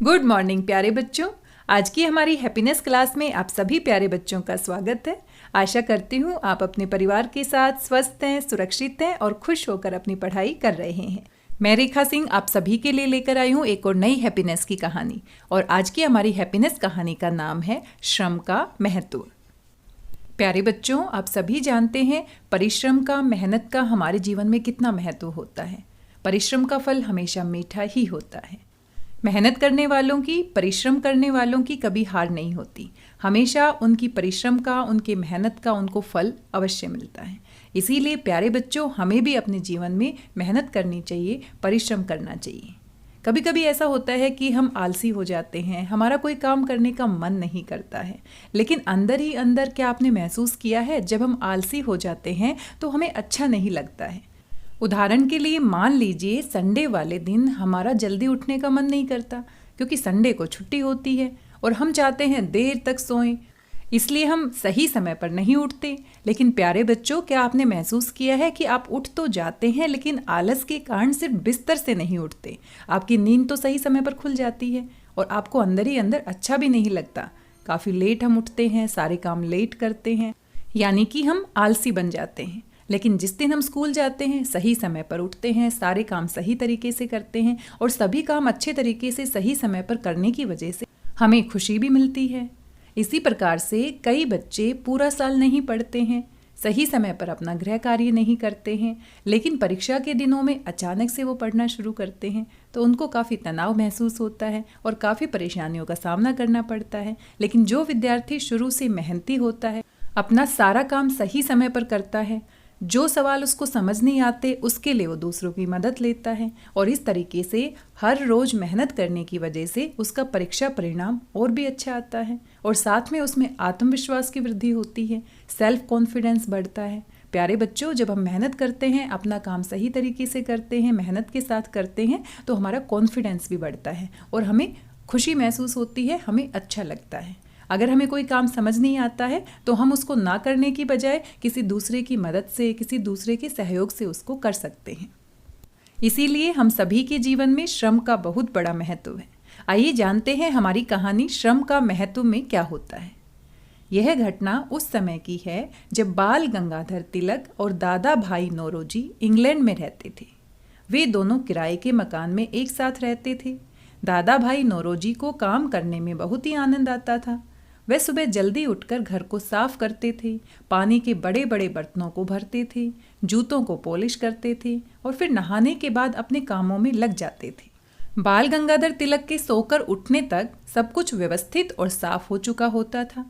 Good morning प्यारे बच्चों। आज की हमारी हैप्पीनेस क्लास में आप सभी प्यारे बच्चों का स्वागत है। आशा करती हूँ आप अपने परिवार के साथ स्वस्थ हैं, सुरक्षित हैं और खुश होकर अपनी पढ़ाई कर रहे हैं। मैं रेखा सिंह आप सभी के लिए लेकर आई हूँ एक और नई हैप्पीनेस की कहानी। और आज की हमारी हैप्पीनेस कहानी का नाम है श्रम का महत्व। प्यारे बच्चों, आप सभी जानते हैं परिश्रम का, मेहनत का हमारे जीवन में कितना महत्व होता है। परिश्रम का फल हमेशा मीठा ही होता है। मेहनत करने वालों की, परिश्रम करने वालों की कभी हार नहीं होती। हमेशा उनकी परिश्रम का, उनकी मेहनत का उनको फल अवश्य मिलता है। इसीलिए प्यारे बच्चों, हमें भी अपने जीवन में मेहनत करनी चाहिए, परिश्रम करना चाहिए। कभी कभी ऐसा होता है कि हम आलसी हो जाते हैं, हमारा कोई काम करने का मन नहीं करता है। लेकिन अंदर ही अंदर क्या आपने महसूस किया है, जब हम आलसी हो जाते हैं तो हमें अच्छा नहीं लगता है। उदाहरण के लिए मान लीजिए संडे वाले दिन हमारा जल्दी उठने का मन नहीं करता, क्योंकि संडे को छुट्टी होती है और हम चाहते हैं देर तक सोएं, इसलिए हम सही समय पर नहीं उठते। लेकिन प्यारे बच्चों, क्या आपने महसूस किया है कि आप उठ तो जाते हैं लेकिन आलस के कारण सिर्फ बिस्तर से नहीं उठते। आपकी नींद तो सही समय पर खुल जाती है और आपको अंदर ही अंदर अच्छा भी नहीं लगता। काफ़ी लेट हम उठते हैं, सारे काम लेट करते हैं, यानी कि हम आलसी बन जाते हैं। लेकिन जिस दिन हम स्कूल जाते हैं, सही समय पर उठते हैं, सारे काम सही तरीके से करते हैं और सभी काम अच्छे तरीके से सही समय पर करने की वजह से हमें खुशी भी मिलती है। इसी प्रकार से कई बच्चे पूरा साल नहीं पढ़ते हैं, सही समय पर अपना गृह कार्य नहीं करते हैं, लेकिन परीक्षा के दिनों में अचानक से वो पढ़ना शुरू करते हैं तो उनको काफ़ी तनाव महसूस होता है और काफ़ी परेशानियों का सामना करना पड़ता है। लेकिन जो विद्यार्थी शुरू से मेहनती होता है, अपना सारा काम सही समय पर करता है, जो सवाल उसको समझ नहीं आते उसके लिए वो दूसरों की मदद लेता है और इस तरीके से हर रोज़ मेहनत करने की वजह से उसका परीक्षा परिणाम और भी अच्छा आता है और साथ में उसमें आत्मविश्वास की वृद्धि होती है, सेल्फ कॉन्फिडेंस बढ़ता है। प्यारे बच्चों, जब हम मेहनत करते हैं, अपना काम सही तरीके से करते हैं, मेहनत के साथ करते हैं तो हमारा कॉन्फिडेंस भी बढ़ता है और हमें खुशी महसूस होती है, हमें अच्छा लगता है। अगर हमें कोई काम समझ नहीं आता है तो हम उसको ना करने की बजाय किसी दूसरे की मदद से, किसी दूसरे के सहयोग से उसको कर सकते हैं। इसीलिए हम सभी के जीवन में श्रम का बहुत बड़ा महत्व है। आइए जानते हैं हमारी कहानी श्रम का महत्व में क्या होता है। यह घटना उस समय की है जब बाल गंगाधर तिलक और दादा भाई नौरोजी इंग्लैंड में रहते थे। वे दोनों किराए के मकान में एक साथ रहते थे। दादा भाई नौरोजी को काम करने में बहुत ही आनंद आता था। वे सुबह जल्दी उठकर घर को साफ करते थे, पानी के बड़े बड़े बर्तनों को भरते थे, जूतों को पॉलिश करते थे और फिर नहाने के बाद अपने कामों में लग जाते थे। बाल गंगाधर तिलक के सोकर उठने तक सब कुछ व्यवस्थित और साफ हो चुका होता था।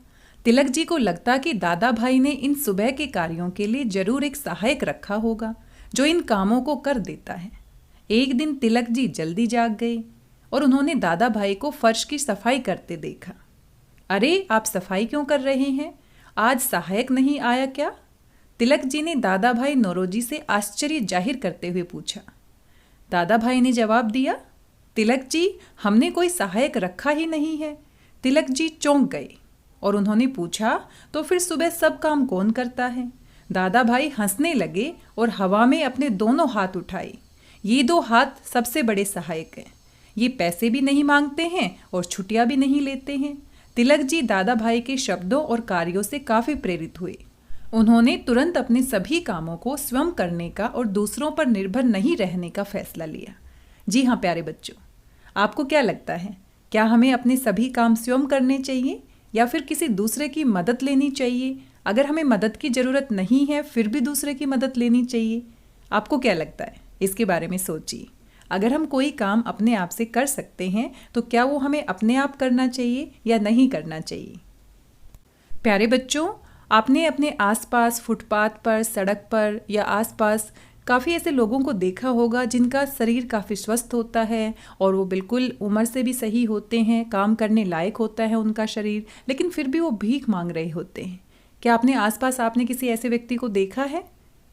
तिलक जी को लगता कि दादा भाई ने इन सुबह के कार्यों के लिए जरूर एक सहायक रखा होगा जो इन कामों को कर देता है। एक दिन तिलक जी जल्दी जाग गए और उन्होंने दादा भाई को फर्श की सफाई करते देखा। अरे, आप सफाई क्यों कर रहे हैं? आज सहायक नहीं आया क्या? तिलक जी ने दादा भाई नौरोजी से आश्चर्य जाहिर करते हुए पूछा। दादा भाई ने जवाब दिया, तिलक जी, हमने कोई सहायक रखा ही नहीं है। तिलक जी चौंक गए और उन्होंने पूछा, तो फिर सुबह सब काम कौन करता है? दादा भाई हंसने लगे और हवा में अपने दोनों हाथ उठाए। ये दो हाथ सबसे बड़े सहायक हैं। ये पैसे भी नहीं मांगते हैं और छुट्टियां भी नहीं लेते हैं। तिलक जी दादा भाई के शब्दों और कार्यों से काफ़ी प्रेरित हुए। उन्होंने तुरंत अपने सभी कामों को स्वयं करने का और दूसरों पर निर्भर नहीं रहने का फैसला लिया। जी हाँ प्यारे बच्चों, आपको क्या लगता है, क्या हमें अपने सभी काम स्वयं करने चाहिए या फिर किसी दूसरे की मदद लेनी चाहिए? अगर हमें मदद की ज़रूरत नहीं है फिर भी दूसरे की मदद लेनी चाहिए? आपको क्या लगता है? इसके बारे में सोचिए। अगर हम कोई काम अपने आप से कर सकते हैं तो क्या वो हमें अपने आप करना चाहिए या नहीं करना चाहिए? प्यारे बच्चों, आपने अपने आसपास फुटपाथ पर, सड़क पर या आसपास काफ़ी ऐसे लोगों को देखा होगा जिनका शरीर काफ़ी स्वस्थ होता है और वो बिल्कुल उम्र से भी सही होते हैं, काम करने लायक होता है उनका शरीर, लेकिन फिर भी वो भीख मांग रहे होते हैं। क्या आपने आसपास आपने किसी ऐसे व्यक्ति को देखा है?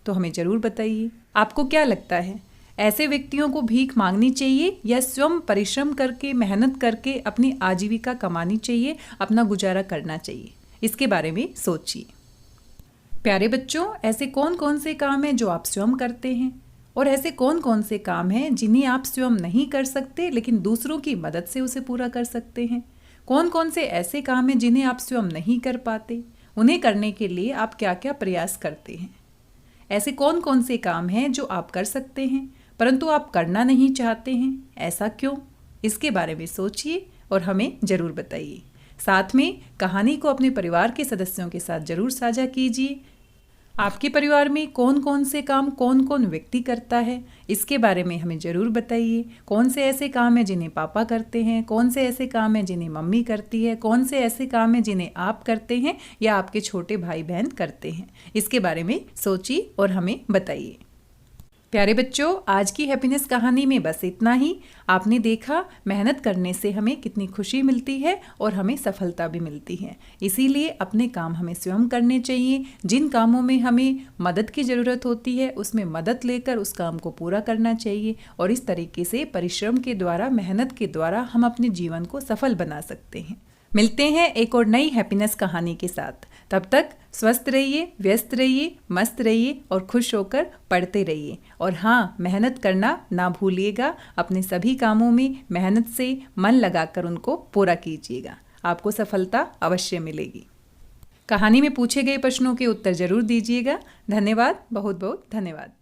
तो हमें ज़रूर बताइए। आपको क्या लगता है, ऐसे व्यक्तियों को भीख मांगनी चाहिए या स्वयं परिश्रम करके, मेहनत करके अपनी आजीविका कमानी चाहिए, अपना गुजारा करना चाहिए? इसके बारे में सोचिए। प्यारे बच्चों, ऐसे कौन कौन से काम हैं जो आप स्वयं करते हैं और ऐसे कौन कौन से काम हैं जिन्हें आप स्वयं नहीं कर सकते लेकिन दूसरों की मदद से उसे पूरा कर सकते हैं? कौन कौन से ऐसे काम हैं जिन्हें आप स्वयं नहीं कर पाते, उन्हें करने के लिए आप क्या क्या प्रयास करते हैं? ऐसे कौन कौन से काम हैं जो आप कर सकते हैं परंतु आप करना नहीं चाहते हैं, ऐसा क्यों? इसके बारे में सोचिए और हमें ज़रूर बताइए। साथ में कहानी को अपने परिवार के सदस्यों के साथ ज़रूर साझा कीजिए। आपके परिवार में कौन कौन से काम कौन कौन व्यक्ति करता है, इसके बारे में हमें ज़रूर बताइए। कौन से ऐसे काम हैं जिन्हें पापा करते हैं, कौन से ऐसे काम हैं जिन्हें मम्मी करती है, कौन से ऐसे काम हैं जिन्हें आप करते हैं या आपके छोटे भाई बहन करते हैं, इसके बारे में सोचिए और हमें बताइए। प्यारे बच्चों, आज की हैप्पीनेस कहानी में बस इतना ही। आपने देखा मेहनत करने से हमें कितनी खुशी मिलती है और हमें सफलता भी मिलती है। इसीलिए अपने काम हमें स्वयं करने चाहिए। जिन कामों में हमें मदद की ज़रूरत होती है उसमें मदद लेकर उस काम को पूरा करना चाहिए और इस तरीके से परिश्रम के द्वारा, मेहनत के द्वारा हम अपने जीवन को सफल बना सकते हैं। मिलते हैं एक और नई हैप्पीनेस कहानी के साथ। तब तक स्वस्थ रहिए, व्यस्त रहिए, मस्त रहिए और खुश होकर पढ़ते रहिए। और हाँ, मेहनत करना ना भूलिएगा। अपने सभी कामों में मेहनत से मन लगाकर उनको पूरा कीजिएगा। आपको सफलता अवश्य मिलेगी। कहानी में पूछे गए प्रश्नों के उत्तर जरूर दीजिएगा। धन्यवाद, बहुत बहुत धन्यवाद।